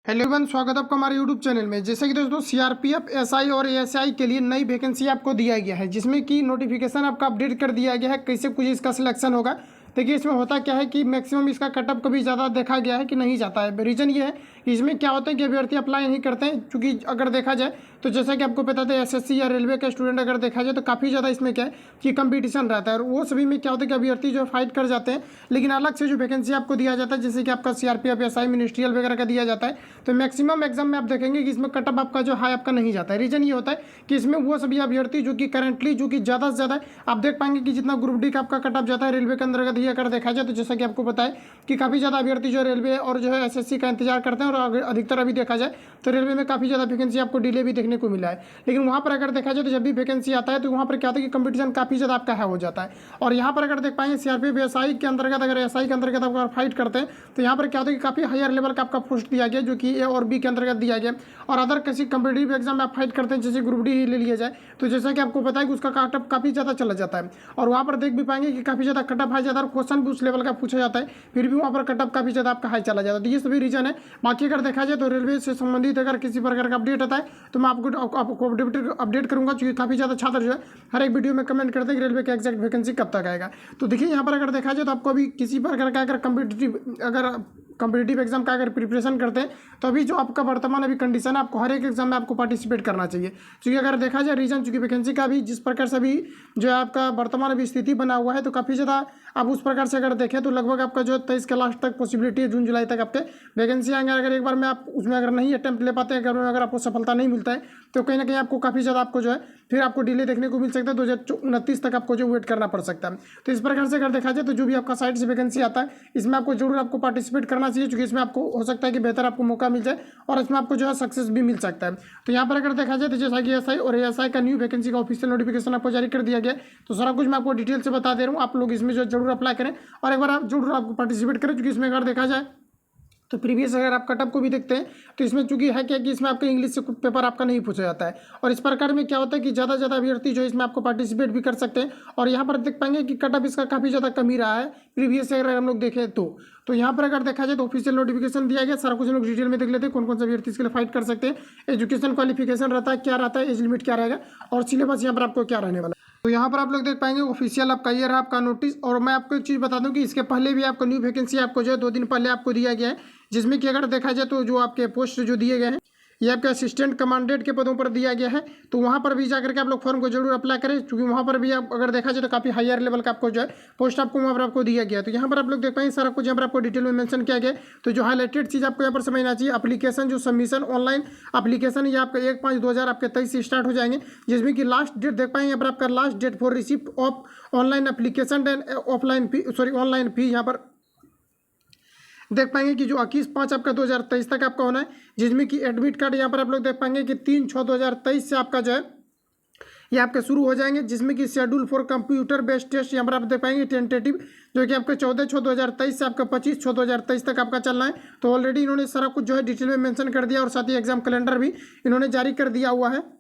Hello everyone, स्वागत है आपका हमारे यूट्यूब चैनल में। जैसे कि दोस्तों सीआरपीएफ, एसआई और एएसआई के लिए नई वैकेंसी आपको दिया गया है, जिसमें कि नोटिफिकेशन आपका अपडेट कर दिया गया है। कैसे कुछ इसका सिलेक्शन होगा, देखिए इसमें होता क्या है कि मैक्सिमम इसका कटअप कभी ज़्यादा देखा गया है कि नहीं जाता है। रीज़न ये है कि इसमें क्या होता है कि अभ्यर्थी अप्लाई नहीं करते हैं, क्योंकि अगर देखा जाए तो जैसा कि आपको पता था एसएससी या रेलवे का स्टूडेंट अगर देखा जाए तो काफ़ी ज़्यादा इसमें क्या है कि कंपटीशन रहता है, और वो सभी में क्या होता है कि अभ्यर्थी जो फाइट कर जाते हैं। लेकिन अलग से जो वैकेंसी आपको दिया जाता है, जैसे कि आपका सीआरपीएफ, एसआई, मिनिस्ट्रियल वगैरह का दिया जाता है, तो मैक्सिमम एग्जाम में आप देखेंगे कि इसमें कटअप आपका जो हाई आपका नहीं जाता है। रीजन ये होता है कि इसमें वो सभी अभ्यर्थी जो कि करंटली जो कि ज़्यादा से ज़्यादा आप देख पाएंगे कि जितना ग्रुप डी का आपका कटअप जाता है रेलवे के अंतर्गत ही अगर देखा जाए, तो जैसा कि आपको पता है कि काफ़ी ज़्यादा अभ्यर्थी जो रेलवे और जो है एसएससी का इंतजार करते हैं, और अधिकतर अभी देखा जाए तो रेलवे में काफ़ी ज़्यादा वैकेंसी आपको डिले भी देखने को मिला है। लेकिन वहाँ पर अगर देखा जाए तो जब भी वैकेंसी आता है तो वहाँ पर क्या होता है कि कंपटीशन काफ़ी ज़्यादा आपका है हो जाता है। और यहाँ पर अगर देख पाएंगे सीआरपीएफ, एसआई के अंतर्गत, अगर एसआई के अंतर्गत आप फाइट करते हैं तो यहाँ पर क्या होता है कि काफ़ी हायर लेवल का आपका पोस्ट दिया गया, जो कि ए और बी के अंतर्गत दिया गया। और अदर किसी कंपटीटिव एग्जाम में आप फाइट करते हैं, जैसे ग्रुप डी ही ले लिया जाए, तो जैसा कि आपको पता है कि उसका कटअप काफ़ी ज़्यादा चला जाता है। और वहाँ पर देख भी पाएंगे कि काफ़ी ज़्यादा कटअप हाई जाता है, और क्वेश्चन भी उस लेवल का पूछा जाता है, फिर भी वहाँ पर कटअप काफ़ी ज़्यादा आपका हाई चला जाता है। तो ये सभी रीजन है। बाकी अगर देखा जाए तो रेलवे से संबंधित अगर किसी प्रकार का अपडेट आता है तो मैं आपको अपडेट करूँगा, क्योंकि काफ़ी ज़्यादा छात्र जो है हर एक वीडियो में कमेंट करते हैं कि रेलवे का एग्जैक्ट वैकेंसी कब तक आएगा। तो देखिए यहाँ पर अगर देखा जाए तो आपको अभी किसी प्रकार का अगर कम्पिटिटिव एग्जाम का अगर प्रिपरेशन करते हैं तो अभी जो आपका वर्तमान अभी कंडीशन है, आपको हर एक एग्जाम में आपको पार्टिसिपेट करना चाहिए। क्योंकि अगर देखा जाए रीजन, चूंकि वैकेंसी का भी जिस प्रकार से अभी जो है आपका वर्तमान अभी स्थिति बना हुआ है, तो काफ़ी ज़्यादा आप उस प्रकार से अगर देखें तो लगभग आपका जो 23 के लास्ट तक पॉसिबिलिटी है, जून जुलाई तक आपके वैकेंसी आएंगे। अगर एक बार में आप उसमें अगर नहीं अटेम्प्ट ले पाते हैं, अगर आपको सफलता नहीं मिलता है, तो कहीं ना कहीं आपको काफ़ी ज़्यादा आपको जो है फिर आपको डिले देखने को मिल सकता है। 2029 तक आपको जो वेट करना पड़ सकता है। तो इस प्रकार से अगर देखा जाए तो जो भी आपका साइड से वैकेंसी आता है, इसमें आपको जरूर आपको पार्टिसिपेट करना चाहिए, क्योंकि इसमें आपको हो सकता है कि बेहतर आपको मौका मिल जाए और इसमें आपको जो है सक्सेस भी मिल सकता है। तो यहाँ पर अगर देखा जाए तो जैसा कि एसआई और एएसआई का न्यू वैकेंसी का ऑफिशियल नोटिफिकेशन आपको जारी कर दिया गया, तो सारा कुछ मैं आपको डिटेल से बता दे रहा हूँ। आप लोग इसमें जो जरूर अप्लाई करें और एक बार आप जरूर आपको पार्टिसिपेट करें, क्योंकि इसमें अगर देखा जाए तो प्रीवियस अगर आप कटअप को भी देखते हैं तो इसमें चूंकि है क्या कि इसमें आपका इंग्लिश से पेपर आपका नहीं पूछा जाता है। और इस प्रकार में क्या होता है कि ज़्यादा ज़्यादा अभ्यर्थी जो इसमें आपको पार्टिसिपेट भी कर सकते हैं। और यहाँ पर देख पाएंगे कि कटअप इसका काफ़ी ज़्यादा कम ही रहा है प्रीवियस से अगर हम लोग देखें तो यहाँ पर अगर देखा जाए तो ऑफिशियल नोटिफिकेशन दिया गया, सारा कुछ लोग डिटेल में देख लेते हैं कौन कौन से अभ्यर्थी इसके लिए फाइट कर सकते हैं, एजुकेशन क्वालिफिकेशन रहता है, क्या रहता है, एज लिमिट क्या रहेगा, और सिलेबस यहाँ पर आपको क्या रहने वाला है। तो यहाँ पर आप लोग देख पाएंगे ऑफिशियल आपका ये रहा आपका नोटिस। और मैं आपको एक चीज़ बता दूं कि इसके पहले भी आपको न्यू वैकेंसी आपको जो है 2 दिन पहले आपको दिया गया है, जिसमें कि अगर देखा जाए तो जो आपके पोस्ट जो दिए गए हैं ये आपके असिस्टेंट कमांडेंट के पदों पर दिया गया है। तो वहाँ पर भी जाकर के आप लोग फॉर्म को जरूर अप्लाई करें, क्योंकि वहाँ पर भी आप अगर देखा जाए तो काफ़ी हायर लेवल का आपको जो है पोस्ट आपको वहाँ पर आपको दिया गया है। तो यहाँ पर आप लोग देख पाएंगे सारा कुछ यहाँ पर आपको डिटेल में मेंशन किया गया। तो जो हाईलाइटेड चीज़ आपको यहाँ पर समझना चाहिए, एप्लीकेशन जो सबमिशन ऑनलाइन एप्लीकेशन ये आपका 1/5/2000 आपके 23 से स्टार्ट हो जाएंगे, जिसमें कि लास्ट डेट देख पाएंगे यहाँ पर आपका last date for receipt of online application and offline fee online fee यहाँ पर देख पाएंगे कि जो 21/5 आपका 2023 तक आपका होना है, जिसमें कि एडमिट कार्ड यहाँ पर आप लोग देख पाएंगे कि 3/6/2023 से आपका जो है ये आपके शुरू हो जाएंगे, जिसमें कि schedule for computer based test यहाँ पर आप देख पाएंगे टेंटेटिव, जो कि आपका 14/6/2023 से आपका 25/6/2023 तक आपका चलना है। तो ऑलरेडी इन्होंने सारा कुछ जो है डिटेल में मेंशन कर दिया, और साथ ही एग्जाम कैलेंडर भी इन्होंने जारी कर दिया हुआ है।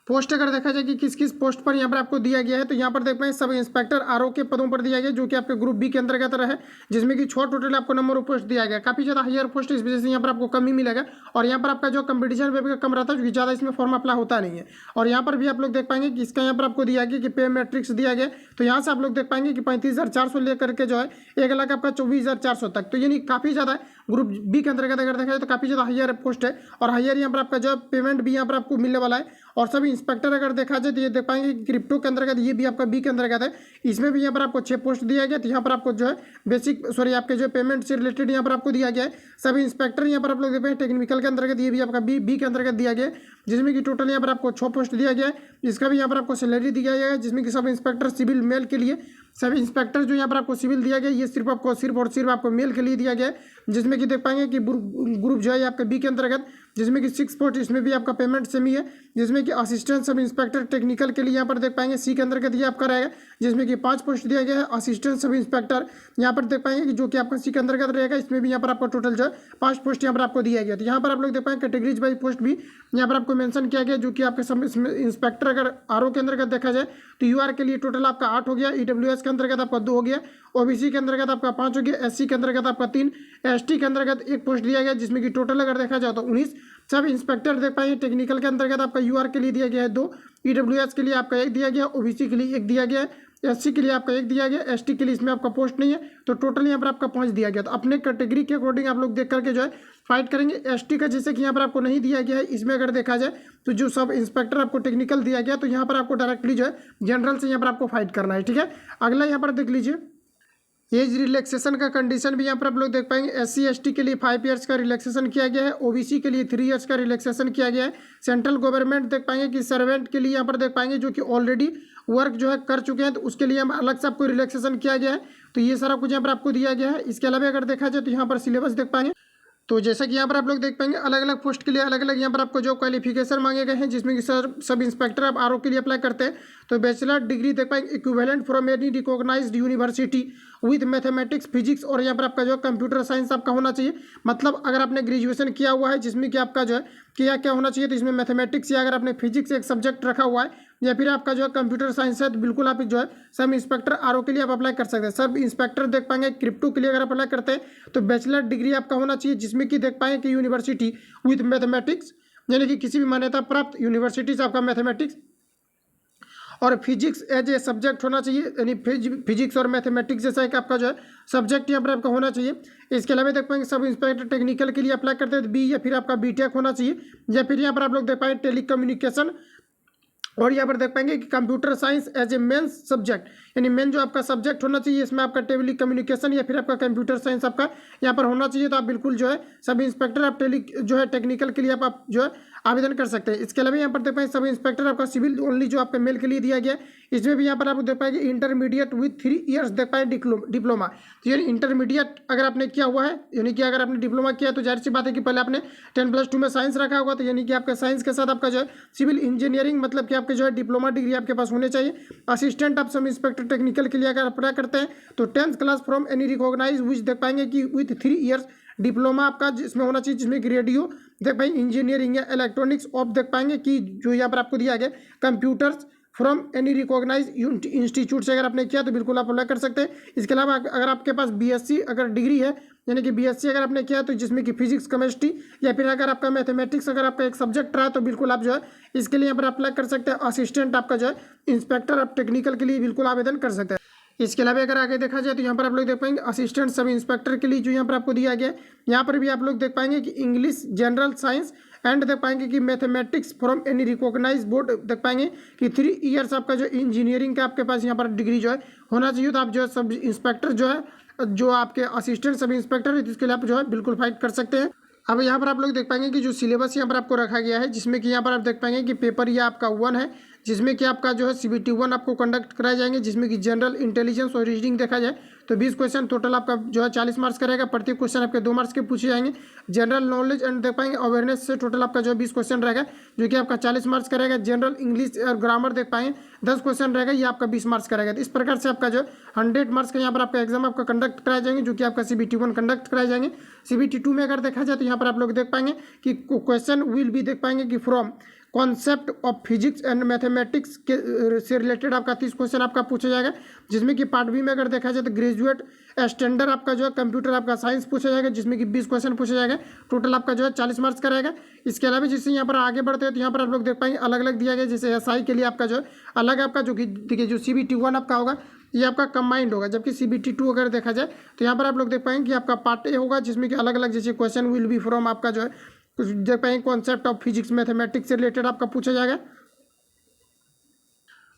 पोस्ट अगर देखा जाए कि किस किस पोस्ट पर यहाँ पर आपको दिया गया है, तो यहाँ पर देख पाएंगे सब इंस्पेक्टर आरओ के पदों पर दिया गया, जो कि आपके ग्रुप बी के अंतर्गत रहे, जिसमें कि 6 टोटल आपको नंबर ऑफ पोस्ट दिया गया। काफ़ी ज़्यादा हायर पोस्ट, इस वजह से यहाँ पर आपको कम ही मिलेगा। और यहाँ पर आपका जो कंपटीशन भी कम रहता है, क्योंकि ज़्यादा इसमें फॉर्म अप्लाई होता नहीं है। और यहाँ पर भी आप लोग देख पाएंगे कि इसका यहाँ पर आपको दिया गया कि पे मैट्रिक्स दिया गया। तो यहाँ से आप लोग देख पाएंगे कि 35,400 लेकर के जो है 1,00,000 आपका 24,400 तक, तो यानी काफ़ी ज़्यादा ग्रुप बी के अंतर्गत अगर देखा जाए तो काफ़ी ज़्यादा हायर पोस्ट है। और हायर यहाँ पर आपका जो पेमेंट भी यहाँ पर आपको मिलने वाला है। और सभी इंस्पेक्टर अगर देखा जाए तो ये देख पाएंगे कि क्रिप्टो के अंतर्गत ये भी आपका बी के अंतर्गत है, इसमें भी यहाँ पर आपको 6 पोस्ट दिया गया। तो यहाँ पर आपको जो है आपके जो पेमेंट से रिलेटेड यहाँ पर आपको दिया गया है। सभी इंस्पेक्टर यहाँ पर आप लोग देख पाएंगे टेक्निकल के अंतर्गत ये भी आपका बी के अंतर्गत दिया गया है, जिसमें कि टोटल यहाँ पर आपको 6 पोस्ट दिया गया है। इसका भी यहाँ पर आपको सैलरी दिया गया है, जिसमें कि सब इंस्पेक्टर सिविल मेल के लिए, सभी इंस्पेक्टर जो यहाँ पर आपको सिविल दिया गया ये सिर्फ आपको मेल के लिए दिया गया है, जिसमें कि देख पाएंगे कि ग्रुप जो है आपका बी के अंतर्गत जिसमें कि 6 पोस्ट इसमें भी आपका पेमेंट सेम ही है, जिसमें कि असिस्टेंट सब इंस्पेक्टर टेक्निकल के लिए यहाँ पर देख पाएंगे सी के अंतर्गत ये आपका रहेगा, जिसमें कि 5 पोस्ट दिया गया है। असिस्टेंट सब इंस्पेक्टर यहाँ पर देख पाएंगे कि जो कि आपका सी के अंतर्गत रहेगा, इसमें भी यहाँ पर आपको टोटल जो है 5 पोस्ट यहाँ पर आपको दिया गया। तो यहाँ पर आप लोग देख पाएंगे कैटेगरीज वाइज पोस्ट भी यहाँ पर आपको मेंशन किया गया, जो कि आपके सब इंस्पेक्टर अगर आरओ के अंतर्गत देखा जाए तो यूआर के लिए टोटल आपका 8 हो गया, ईडब्ल्यूएस के अंतर्गत आपका 2 हो गया, ओबीसी के अंतर्गत आपका 5 हो गया, एससी के अंतर्गत आपका 3, एसटी के अंतर्गत 1 पोस्ट दिया गया, जिसमें कि टोटल अगर देखा जाए तो 19। सब इंस्पेक्टर देख पाएंगे टेक्निकल के अंतर्गत आपका यूआर के लिए दिया गया है 2, ईडब्ल्यूएस के लिए आपका 1 दिया गया, ओबीसी के लिए 1 दिया गया, एससी के लिए आपका 1 दिया गया, एसटी के लिए इसमें आपका पोस्ट नहीं है, तो टोटल यहाँ पर आपका 5 दिया गया। तो अपने कैटेगरी के अकॉर्डिंग आप लोग देख करके जो है फाइट करेंगे। एसटी का जैसे कि यहाँ पर आपको नहीं दिया गया है, इसमें अगर देखा जाए तो जो सब इंस्पेक्टर आपको टेक्निकल दिया गया, तो यहाँ पर आपको डायरेक्टली जो है जनरल से यहाँ पर आपको फाइट करना है, ठीक है। अगला यहाँ पर देख लीजिए एज रिलैक्सेशन का कंडीशन भी यहाँ पर आप लोग देख पाएंगे। एससी एसटी के लिए 5 ईयर्स का रिलैक्सेशन किया गया है, ओबीसी के लिए 3 ईयर्स का रिलैक्सेशन किया गया है। सेंट्रल गवर्नमेंट देख पाएंगे कि सर्वेंट के लिए यहाँ पर देख पाएंगे जो कि ऑलरेडी वर्क जो है कर चुके हैं, तो उसके लिए हम अलग से आपको रिलैक्सेशन किया गया है। तो ये सारा कुछ यहाँ पर आपको दिया गया है। इसके अलावा अगर देखा जाए तो यहाँ पर सिलेबस देख पाएंगे, तो जैसा कि यहाँ पर आप लोग देख पाएंगे अलग अलग पोस्ट के लिए अलग अलग यहाँ पर आपको जो क्वालिफिकेशन मांगे गए हैं, जिसमें कि सब इंस्पेक्टर आप आरओ के लिए अप्लाई करते हैं तो बैचलर डिग्री देख पाएंगे equivalent from any recognised university with mathematics physics, और यहाँ पर आपका जो कंप्यूटर साइंस आपका होना चाहिए। मतलब अगर आपने ग्रेजुएशन किया हुआ है जिसमें कि आपका जो है क्या होना चाहिए, तो इसमें मैथमेटिक्स या अगर आपने फिजिक्स एक सब्जेक्ट रखा हुआ है या फिर आपका जो है कंप्यूटर साइंस है, तो बिल्कुल आप जो है सब इंस्पेक्टर आरओ के लिए आप अप्लाई कर सकते हैं। सब इंस्पेक्टर देख पाएंगे क्रिप्टो के लिए अगर आप अप्लाई करते हैं तो बैचलर डिग्री आपका होना चाहिए, जिसमें कि देख पाएंगे कि यूनिवर्सिटी विथ मैथमेटिक्स, यानी कि किसी भी मान्यता प्राप्त यूनिवर्सिटी से आपका मैथमेटिक्स और फिजिक्स एज ए सब्जेक्ट होना चाहिए, यानी फिजिक्स और मैथमेटिक्स जैसा एक आपका जो है सब्जेक्ट यहाँ पर आपका होना चाहिए। इसके अलावा देख पाएंगे सब इंस्पेक्टर टेक्निकल के लिए अप्लाई करते हैं तो बी या फिर आपका बीटेक होना चाहिए, या फिर यहाँ पर आप लोग देख पाएंगे टेलीकम्युनिकेशन, और यहाँ पर देख पाएंगे कि computer science as a main subject, यानी मेन जो आपका सब्जेक्ट होना चाहिए इसमें आपका टेली कम्युनिकेशन या फिर आपका कंप्यूटर साइंस आपका यहाँ पर होना चाहिए। तो आप बिल्कुल जो है सब इंस्पेक्टर आप जो है टेक्निकल के लिए आप जो है आवेदन कर सकते हैं। इसके अलावा यहाँ पर देख पाएंगे सब इंस्पेक्टर आपका सिविल ओनली जो आपका मेल के लिए दिया गया है, इसमें भी यहाँ पर आप देख पाएंगे इंटरमीडिएट विथ 3 ईयर्स देख पाएंगे डिप्लोमा। तो यानी इंटरमीडिएट अगर आपने किया हुआ है, यानी कि अगर आपने डिप्लोमा किया है तो जाहिर सी बात है कि पहले आपने 10+2 में साइंस रखा होगा, तो यानी कि आपका साइंस के साथ आपका जो है सिविल इंजीनियरिंग मतलब कि आपके जो है डिप्लोमा डिग्री आपके पास होने चाहिए। असिस्टेंट आप सब इंस्पेक्टर टेक्निकल के लिए अगर अप्लाई करते हैं तो 10th class from any recognise which देख पाएंगे कि विथ 3 ईयर्स डिप्लोमा आपका जिसमें होना चाहिए, जिसमें कि रेडियो देख पाएंगे इंजीनियरिंग या इलेक्ट्रॉनिक्स ऑफ देख पाएंगे कि जो यहाँ पर आपको दिया गया computers from any recognise institute से अगर आपने किया तो बिल्कुल आप अप्लाई कर सकते हैं। इसके अलावा अगर आपके पास बीएससी अगर डिग्री है, यानी कि बीएससी अगर आपने किया तो जिसमें कि फिजिक्स केमिस्ट्री या फिर अगर आपका मैथमेटिक्स अगर आपका एक सब्जेक्ट रहा तो बिल्कुल आप जो है इसके लिए यहाँ पर अप्लाई कर सकते हैं। असिस्टेंट आपका जो है इंस्पेक्टर आप टेक्निकल के लिए बिल्कुल आवेदन कर सकते हैं। इसके अलावा अगर आगे देखा जाए तो यहाँ पर आप लोग देख पाएंगे असिस्टेंट सब इंस्पेक्टर के लिए जो यहाँ पर आपको दिया गया है, यहाँ पर भी आप लोग देख पाएंगे कि इंग्लिश जनरल साइंस एंड देख पाएंगे कि mathematics from any recognise board देख पाएंगे कि 3 ईयर्स आपका जो इंजीनियरिंग का आपके पास यहाँ पर डिग्री जो है होना चाहिए। तो आप जो है सब इंस्पेक्टर जो है जो आपके असिस्टेंट सब इंस्पेक्टर है जिसके लिए आप जो है बिल्कुल फाइट कर सकते हैं। अब यहाँ पर आप लोग देख पाएंगे कि जो सिलेबस यहाँ पर आपको रखा गया है, जिसमें कि यहाँ पर आप देख पाएंगे कि पेपर ये आपका 1 है, जिसमें कि आपका जो है CBT 1 आपको कंडक्ट कराए जाएंगे, जिसमें कि जनरल इंटेलिजेंस और रीजनिंग देखा जाए तो 20 क्वेश्चन टोटल आपका जो है 40 मार्क्स का रहेगा। प्रत्येक क्वेश्चन आपके 2 मार्क्स के पूछे जाएंगे। जनरल नॉलेज एंड देख पाएंगे अवेयरनेस से टोटल आपका जो है 20 क्वेश्चन रहेगा, जो कि आपका 40 मार्क्स का रहेगा। जनरल इंग्लिश और ग्रामर देख पाएंगे 10 क्वेश्चन रहेगा, ये आपका 20 मार्क्स का रहेगा। तो इस प्रकार से आपका जो 100 मार्क्स का यहाँ पर आपका एग्जाम आपका कंडक्ट कराए जाएंगे, जो कि आपका CBT 1 कंडक्ट कराए जाएंगे। CBT 2 में अगर देखा जाए तो यहाँ पर आप लोग देख पाएंगे कि क्वेश्चन विल भी देख पाएंगे कि from concept of physics and mathematics के से रिलेटेड आपका 30 क्वेश्चन आपका पूछा जाएगा, जिसमें कि पार्ट बी में अगर देखा जाए तो ग्रेजुएट स्टैंडर्ड आपका जो है कंप्यूटर आपका साइंस पूछा जाएगा, जिसमें कि 20 क्वेश्चन पूछा जाएगा। टोटल आपका जो है 40 मार्क्स का रहेगा। इसके अलावा जैसे यहाँ पर आगे बढ़ते हैं तो यहाँ पर आप लोग देख पाएंगे अलग अलग दिया गया, जैसे SI के लिए आपका जो है अलग आपका जो कि देखिए जो CBT 1 आपका होगा ये आपका कंबाइंड होगा, जबकि CBT 2 अगर देखा जाए तो यहाँ पर आप लोग देख पाएंगे कि आपका पार्ट ए होगा, जिसमें कि अलग अलग जैसे क्वेश्चन विल बी फ्रॉम आपका जो है कुछ देख पाएंगे कॉन्सेप्ट ऑफ फिजिक्स मैथमेटिक्स से रिलेटेड आपका पूछा जाएगा।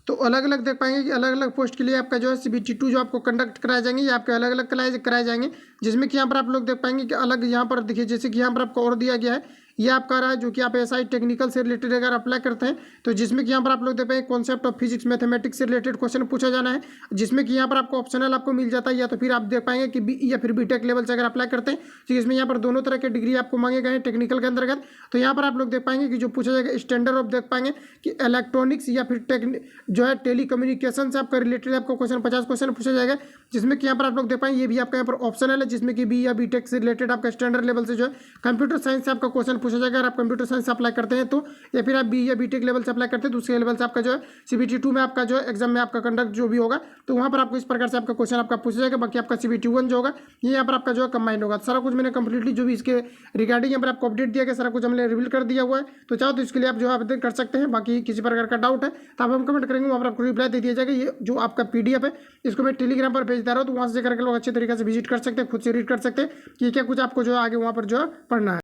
तो अलग अलग देख पाएंगे कि अलग अलग पोस्ट के लिए आपका जो है CBT 2 जो आपको कंडक्ट कराए जाएंगे, ये आपके अलग अलग कराए जाएंगे, जिसमें कि यहाँ पर आप लोग देख पाएंगे कि अलग यहाँ पर देखिए जैसे कि यहाँ पर आपको और दिया गया है ये आपका रहा है जो कि आप एसआई टेक्निकल से रिलेटेड अगर अप्लाई करते हैं तो जिसमें कि यहाँ पर आप लोग देख पाएंगे कॉन्सेप्ट ऑफ फिजिक्स मैथमेटिक्स से रिलेटेड क्वेश्चन पूछा जाना है, जिसमें कि यहाँ पर आपको ऑप्शनल आपको मिल जाता है, या तो फिर आप देख पाएंगे कि बी या फिर बीटेक लेवल से अगर अप्लाई करते हैं तो इसमें यहाँ पर दोनों तरह के डिग्री आपको मांगे गए हैं टेक्निकल के अंतर्गत। तो यहाँ पर आप लोग देख पाएंगे कि जो पूछा जाएगा स्टैंडर्ड ऑफ देख पाएंगे कि इलेक्ट्रॉनिक्स या फिर जो है टेलीकम्युनिकेशन से आपका रिलेटेड आपको क्वेश्चन 50 क्वेश्चन पूछा जाएगा, जिसमें कि यहाँ पर आप लोग देख पाएंगे ये भी आपका यहाँ पर ऑप्शनल है, जिसमें कि बी या बीटेक से रिलेटेड आपका स्टैंडर्ड लेवल से जो है कंप्यूटर साइंस से आपका क्वेश्चन पूछा जाएगा। अगर आप कंप्यूटर साइंस से अप्लाई करते हैं तो, या फिर आप बी या बीटेक लेवल से अप्लाई करते हैं तो उसके लेवल से आपका जो है CBT 2 में आपका जो है एग्जाम में आपका कंडक्ट जो भी होगा तो वहाँ पर आपको इस प्रकार से आपका क्वेश्चन आपका पूछा जाएगा। बाकी आपका CBT 1 जो होगा ये यहाँ पर आपका जो है कंबाइंड होगा। सारा कुछ मैंने कंप्लीटली जो भी इसके रिगार्डिंग यहाँ पर आपको अपडेट दिया गया सारा कुछ हमने रिवील कर दिया हुआ है, तो चाहो तो इसके लिए आप जो है आवेदन कर सकते हैं। बाकी किसी प्रकार का डाउट है तो आप हम कमेंट करेंगे, वहाँ पर आपको रिप्लाई दे दिया जाएगा। ये जो आपका PDF है इसको मैं टेलीग्राम पर भेज दे रहा हूँ, तो वहाँ से करके लोग अच्छे तरीके से विजिट कर सकते हैं, खुद से रीड कर सकते हैं कि क्या कुछ आपको जो है आगे वहाँ पर जो है पढ़ना है।